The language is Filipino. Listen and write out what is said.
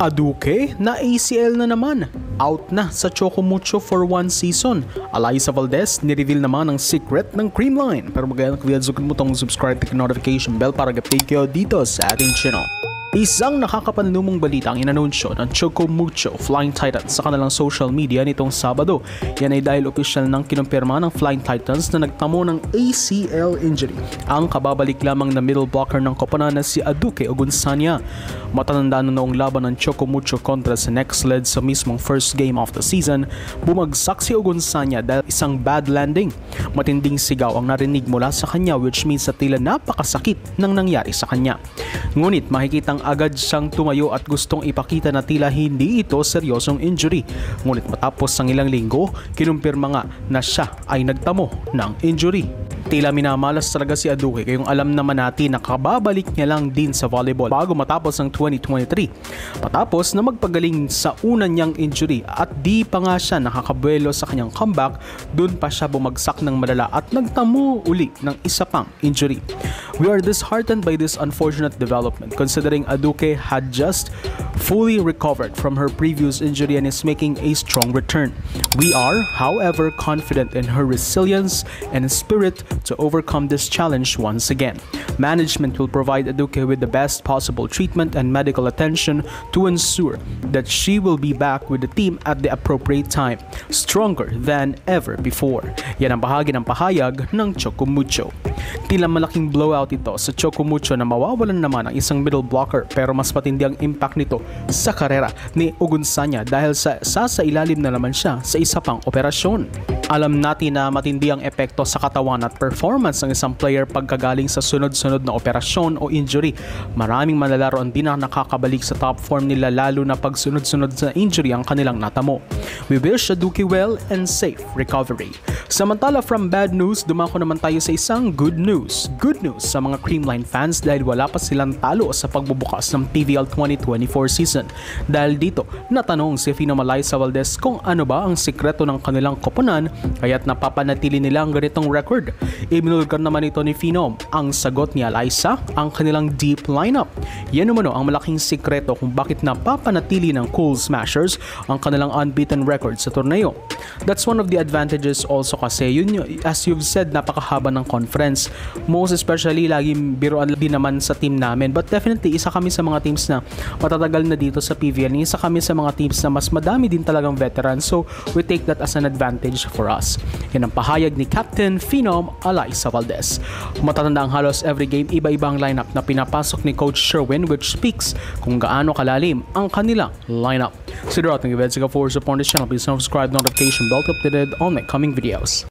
Aduque na ACL na naman. Out na sa Chocomucho for 1 season. Alyssa Valdez, nireveal naman ang secret ng Creamline. Pero magandang kuyadzukin mo tong subscribe at notification bell para update kayo dito sa ating channel. Isang nakakapanlumong balita ang inanunsyo ng Chocomucho Flying Titans sa kanilang social media nitong Sabado. Yan ay dahil opisyal nang kinumpirma ng Flying Titans na nagtamo ng ACL injury. Ang kababalik lamang na middle blocker ng koponan na si Aduque Ogunsanya. Matatandaan na noong laban ng Chocomucho kontra sa Next Led sa mismong first game of the season, bumagsak si Ogunsanya dahil isang bad landing. Matinding sigaw ang narinig mula sa kanya, which means sa tila napakasakit nang nangyari sa kanya. Ngunit makikitang agad siyang tumayo at gustong ipakita na tila hindi ito seryosong injury. Ngunit matapos ang ilang linggo, kinumpirma nga na siya ay nagtamo ng injury. Tila minamalas talaga si Aduque, kayong alam naman natin na kababalik niya lang din sa volleyball bago matapos ang 2023. Patapos na magpagaling sa una niyang injury at di pa nga siya nakakabuelo sa kanyang comeback, dun pa siya bumagsak ng malala at nagtamo uli ng isa pang injury. We are disheartened by this unfortunate development considering Aduque had just fully recovered from her previous injury and is making a strong return. We are, however, confident in her resilience and spirit to overcome this challenge once again. Management will provide Aduque with the best possible treatment and medical attention to ensure that she will be back with the team at the appropriate time, stronger than ever before. Yan ang bahagi ng pahayag ng Chocomucho. Tila malaking blowout ito sa Chocomucho na mawawalan naman ang isang middle blocker, pero mas matindi ang impact nito sa karera ni Ogunsanya dahil sa ilalim na naman siya sa isa pang operasyon. Alam natin na matindi ang epekto sa katawan at performance ng isang player pagkagaling sa sunod-sunod na operasyon o injury. Maraming manlalaro ang di na nakakabalik sa top form nila, lalo na pag sunod-sunod sa injury ang kanilang natamo. We wish Aduque well and safe recovery. Samantala, from bad news, dumako naman tayo sa isang good news. Good news sa mga Creamline fans dahil wala pa silang talo sa pagbubukas ng PVL 2024 season. Dahil dito, natanong si Phenom Alyssa Valdez kung ano ba ang sikreto ng kanilang koponan kaya't napapanatili nila ang ganitong record. Ibinulgar naman ito ni Phenom. Ang sagot ni Alyssa, ang kanilang deep lineup. Yan umano ang malaking sikreto kung bakit napapanatili ng Cool Smashers ang kanilang unbeaten record sa torneo. That's one of the advantages also kasi yun, as you've said, napakahaba ng conference. Most especially, laging biruan din naman sa team namin. But definitely, isa kami sa mga teams na matatagal na dito sa PVL. Isa kami sa mga teams na mas madami din talagang veterans. So, we take that as an advantage for us. Yan ang pahayag ni Captain Phenom Alyssa Valdez. Matatanda ang halos every game, iba-ibang lineup na pinapasok ni Coach Sherwin, which speaks kung gaano kalalim ang kanilang lineup. So, throughout ng events, for support this channel, please subscribe, notification bell to updated on my coming videos.